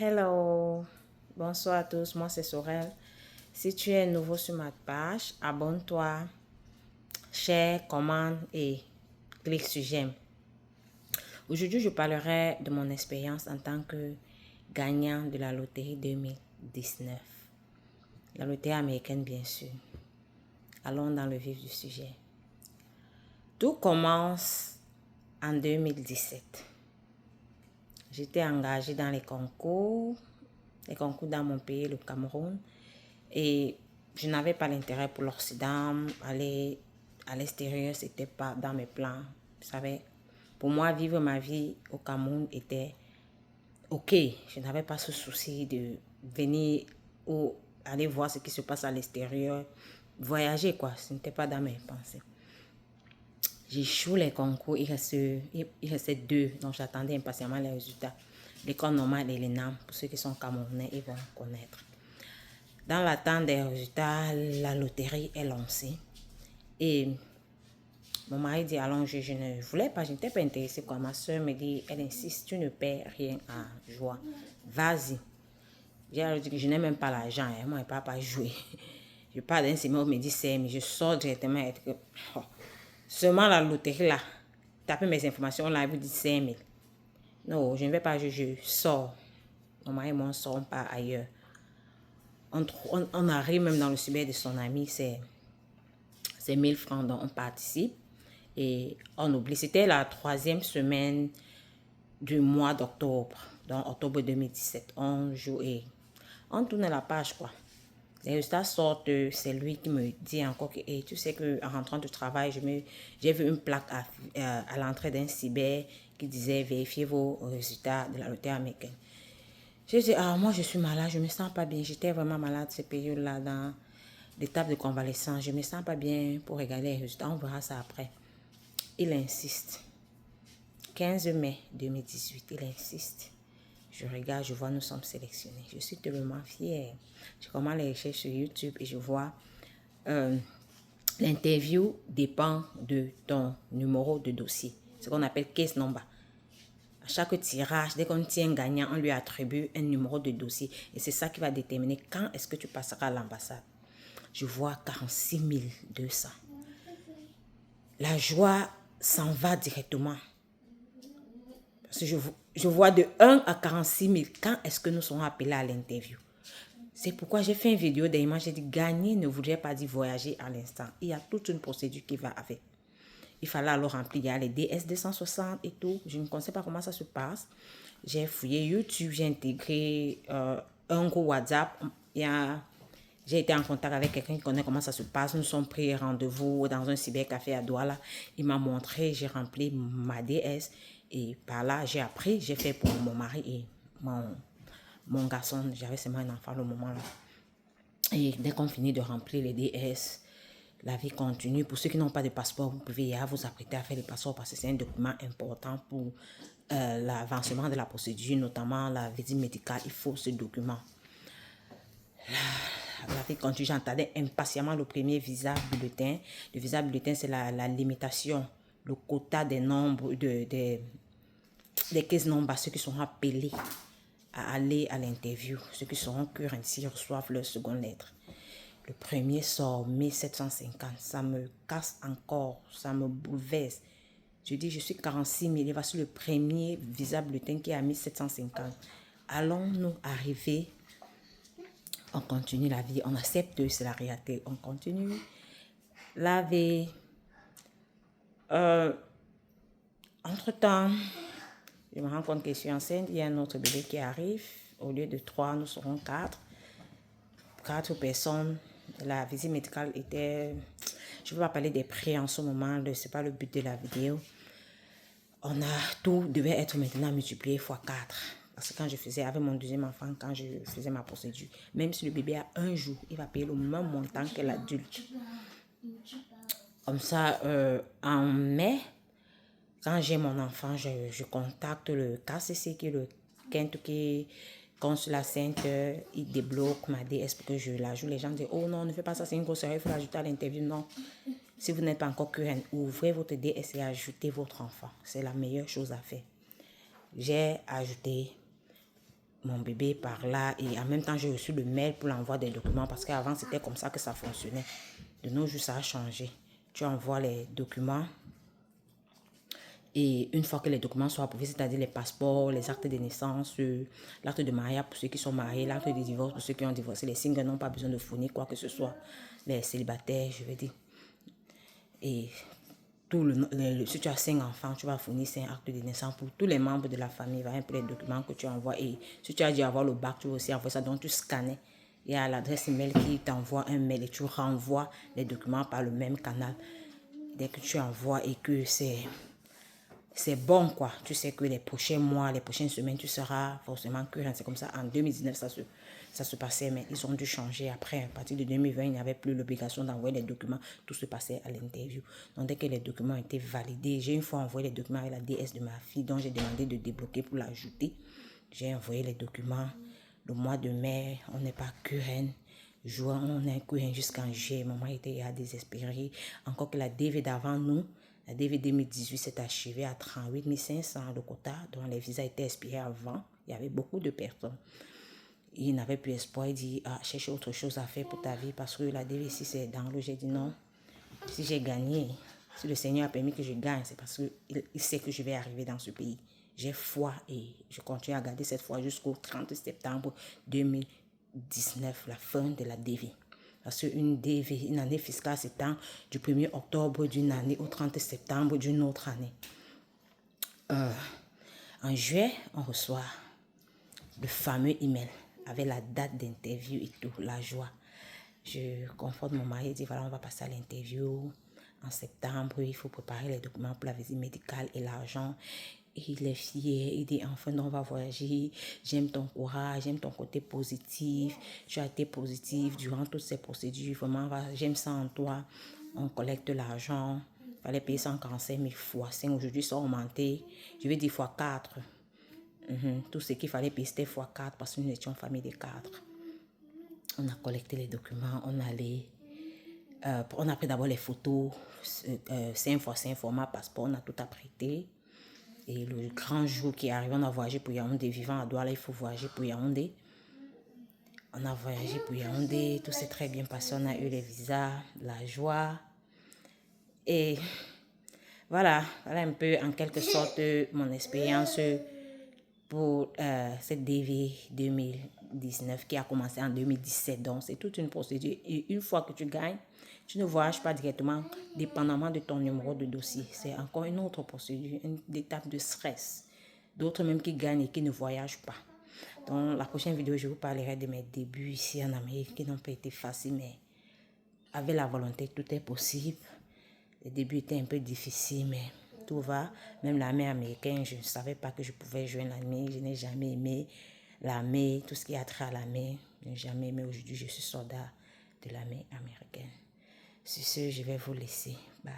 Hello, bonsoir à tous, moi c'est Sorel. Si tu es nouveau sur ma page, abonne-toi, share, commente et clique sur j'aime. Aujourd'hui, je parlerai de mon expérience en tant que gagnant de la loterie 2019. La loterie américaine, bien sûr. Allons dans le vif du sujet. Tout commence en 2017. J'étais engagée dans les concours dans mon pays, le Cameroun. Et je n'avais pas l'intérêt pour l'Occident. Aller à l'extérieur, ce n'était pas dans mes plans. Vous savez, pour moi, vivre ma vie au Cameroun était OK. Je n'avais pas ce souci de venir ou aller voir ce qui se passe à l'extérieur. Voyager, quoi. Ce n'était pas dans mes pensées. J'échoue les concours. Il restait deux. Donc, j'attendais impatiemment les résultats. L'école normale et l'ENAM. Pour ceux qui sont camerounais, ils vont connaître. Dans l'attente des résultats, la loterie est lancée. Et mon mari dit, allons, je ne voulais pas, je n'étais pas intéressée. Quoi. Ma soeur me dit, elle insiste, tu ne perds rien à joie. Vas-y. J'ai dit que je n'ai même pas l'argent. Moi, je ne peux pas jouer. Je pars d'un séminaire, on me dit 5 000. Je sors directement. Et que, oh. Seulement la loterie là. Tapez mes informations là, il vous dit 5 000. Non, je ne vais pas jouer, je sors. Mon mari et moi, on sort, on part ailleurs. On arrive même dans le cyber de son ami, c'est 1000 francs dont on participe et on oublie. C'était la 3e semaine du mois d'octobre, donc octobre 2017. On joue et on tourne la page, quoi. Les résultats sortent, c'est lui qui me dit encore que tu sais qu'en rentrant du travail, j'ai vu une plaque à l'entrée d'un cyber qui disait vérifiez vos résultats de la loterie américaine. J'ai dit, moi je suis malade, je me sens pas bien. J'étais vraiment malade ces périodes-là dans l'étape de convalescence. Je me sens pas bien pour regarder les résultats. On verra ça après. Il insiste. 15 mai 2018, il insiste. Je regarde, je vois, nous sommes sélectionnés. Je suis tellement fière. Je commence les recherches sur YouTube et je vois l'interview dépend de ton numéro de dossier. Ce qu'on appelle case number. À chaque tirage, dès qu'on tient un gagnant, on lui attribue un numéro de dossier. Et c'est ça qui va déterminer quand est-ce que tu passeras à l'ambassade. Je vois 46 200. La joie s'en va directement. Parce que je vois de 1 à 46 000. Quand est-ce que nous serons appelés à l'interview? C'est pourquoi j'ai fait une vidéo d'ailleurs. J'ai dit gagner ne voudrait pas dire voyager à l'instant. Il y a toute une procédure qui va avec. Il fallait alors remplir, il y a les DS 260 et tout. Je ne sais pas comment ça se passe. J'ai fouillé YouTube, j'ai intégré un groupe WhatsApp. J'ai été en contact avec quelqu'un qui connaît comment ça se passe. Nous sommes pris rendez-vous dans un cybercafé à Douala. Il m'a montré, j'ai rempli ma DS. Et par là, j'ai appris, j'ai fait pour mon mari et mon garçon. J'avais seulement un enfant au moment-là. Et dès qu'on finit de remplir les DS, la vie continue. Pour ceux qui n'ont pas de passeport, vous pouvez vous apprêter à faire le passeport parce que c'est un document important pour l'avancement de la procédure, notamment la visite médicale. Il faut ce document. La vie continue. J'entendais impatiemment le premier visa bulletin. Le visa bulletin, c'est la limitation, le quota des nombres des caisses nombres, ceux qui seront appelés à aller à l'interview, ceux qui seront currency reçoivent leur seconde lettre. Le premier sort 1750. Ça me casse encore. Ça me bouleverse. Je dis, je suis 46 000. Il va sur le premier visa bulletin qui est à 1750. Allons-nous arriver? On continue la vie. On accepte, c'est la réalité. On continue la vie. Entre-temps, je me rends compte que je suis enceinte. Il y a un autre bébé qui arrive. Au lieu de 3, nous serons 4. 4 personnes. La visite médicale était... Je ne vais pas parler des prix en ce moment. Ce n'est pas le but de la vidéo. Tout devait être maintenant multiplié x 4. Parce que quand je faisais avec mon deuxième enfant, quand je faisais ma procédure, même si le bébé a 1 jour, il va payer le même montant que l'adulte. Comme ça, en mai, quand j'ai mon enfant, je contacte le KCC, qui est le Kentucky Consulat Center. Il débloque ma DS pour que je l'ajoute. Les gens disent, oh non, ne fais pas ça, c'est une grosse erreur, il faut l'ajouter à l'interview. Non, si vous n'êtes pas encore current, ouvrez votre DS et ajoutez votre enfant. C'est la meilleure chose à faire. J'ai ajouté mon bébé par là. Et en même temps, j'ai reçu le mail pour l'envoi des documents parce qu'avant, c'était comme ça que ça fonctionnait. De nos jours, ça a changé. Tu envoies les documents. Et une fois que les documents sont approuvés, c'est-à-dire les passeports, les actes de naissance, l'acte de mariage pour ceux qui sont mariés, l'acte de divorce pour ceux qui ont divorcé, les singles n'ont pas besoin de fournir quoi que ce soit. Les célibataires, je veux dire. Et si tu as 5 enfants, tu vas fournir 5 actes de naissance pour tous les membres de la famille. Voilà un peu les documents que tu envoies. Et si tu as dû avoir le bac, tu vas aussi envoyer ça. Donc tu scannais. Il y a l'adresse email qui t'envoie un mail et tu renvoies les documents par le même canal. Dès que tu envoies et que c'est bon, quoi. Tu sais que les prochains mois, les prochaines semaines, tu seras forcément current. C'est comme ça. En 2019, ça se passait, mais ils ont dû changer après. À partir de 2020, il n'y avait plus l'obligation d'envoyer les documents. Tout se passait à l'interview. Donc, dès que les documents ont été validés, j'ai une fois envoyé les documents avec la DS de ma fille, dont j'ai demandé de débloquer pour l'ajouter. J'ai envoyé les documents. Le mois de mai, on n'est pas current. Juin, on est current jusqu'en juillet. Maman était désespérée. Encore que la DV d'avant nous, la DV 2018 s'est achevée à 38 500 le quota, dont les visas étaient expirés avant. Il y avait beaucoup de personnes. Il n'avait plus espoir. Il dit, cherche autre chose à faire pour ta vie parce que la DV ici, c'est dans l'eau. J'ai dit non. Si j'ai gagné, si le Seigneur a permis que je gagne, c'est parce qu'il sait que je vais arriver dans ce pays. J'ai foi et je continue à garder cette foi jusqu'au 30 septembre 2019, la fin de la DV. Parce qu'une DV, une année fiscale s'étend du 1er octobre d'une année au 30 septembre d'une autre année. En juillet, on reçoit le fameux email avec la date d'interview et tout, la joie. Je conforte mon mari et dis voilà, on va passer à l'interview en septembre. Il faut préparer les documents pour la visite médicale et l'argent. Et il est fier, il dit enfin on va voyager, j'aime ton courage, j'aime ton côté positif, tu as été positif durant toutes ces procédures, vraiment j'aime ça en toi. On collecte l'argent, il fallait payer 145 000 fois 5, aujourd'hui ça a augmenté, je vais dire fois 4. Tout ce qu'il fallait payer c'était fois 4 parce que nous étions famille de 4. On a collecté les documents, on a pris d'abord les photos, 5x5 format passeport, on a tout apprêté. Et le grand jour qui arrive, on a voyagé pour Yaoundé, vivant à Douala, il faut voyager pour Yaoundé. On a voyagé pour Yaoundé, tout s'est très bien passé, on a eu les visas, la joie. Et voilà un peu en quelque sorte mon expérience pour cette DV 2019 qui a commencé en 2017. Donc c'est toute une procédure. Et une fois que tu gagnes, tu ne voyages pas directement, dépendamment de ton numéro de dossier. C'est encore une autre procédure, une étape de stress. D'autres même qui gagnent et qui ne voyagent pas. Dans la prochaine vidéo, je vous parlerai de mes débuts ici en Amérique qui n'ont pas été faciles, mais avec la volonté, tout est possible. Les débuts étaient un peu difficiles, mais tout va. Même l'armée américaine, je ne savais pas que je pouvais joindre l'armée. Je n'ai jamais aimé l'armée, tout ce qui a trait à l'armée. Je n'ai jamais aimé. Aujourd'hui, je suis soldat de l'armée américaine. Sur ce, je vais vous laisser. Bye.